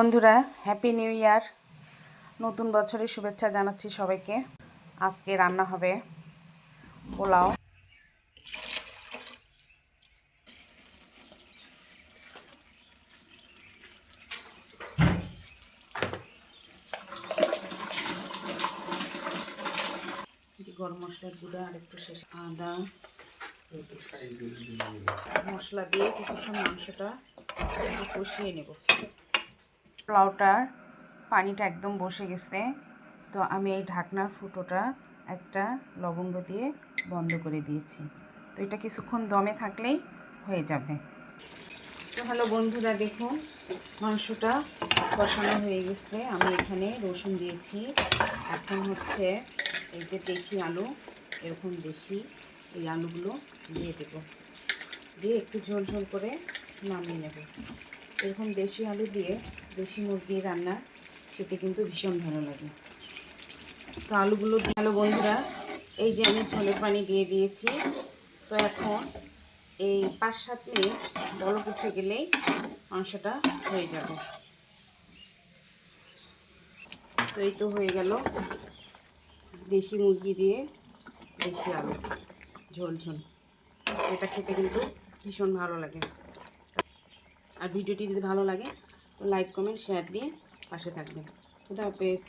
বন্ধুরা, happy new year. নতুন বছরের শুভেচ্ছা জানাচ্ছি সবাইকে। আজকে রান্না হবে পোলাও। গরম মশলার গুঁড়া আর একটু শেষ আদা মশলা দিয়ে কিছুক্ষণ মাংসটা একটু কষিয়ে নেব। পোলাওটার পানিটা একদম বসে গেছে, তো আমি এই ঢাকনার ফুটোটা একটা লবঙ্গ দিয়ে বন্ধ করে দিয়েছি। তো এটা কিছুক্ষণ দমে থাকলেই হয়ে যাবে। তো হ্যালো বন্ধুরা, দেখুন মাংসটা কষানো হয়ে গেছে। আমি এখানে রসুন দিয়েছি। এখন হচ্ছে এই যে দেশি আলু, এরকম দেশি এই আলুগুলো দিয়ে দেব, দিয়ে একটু ঝোল ঝোল করে নামিয়ে নেব। এরকম দেশি আলু দিয়ে দেশি মুরগি রান্না খেতে কিন্তু ভীষণ ভালো লাগে। তো আলুগুলো ভালো বন্ধুরা, এই যে আমি ঝোলের পানি দিয়ে দিয়েছি। তো এখন এই 5-7 মিনিট বলক উঠে গেলেই মাংসটা হয়ে যাবে। তো এই তো হয়ে গেল দেশি মুরগি দিয়ে দেশি আলু ঝোল ঝোল। এটা খেতে কিন্তু ভীষণ ভালো লাগে। আর ভিডিওটি যদি ভালো লাগে তো লাইক কমেন্ট শেয়ার দিয়ে পাশে থাকবেন। খুদা হাফেজ।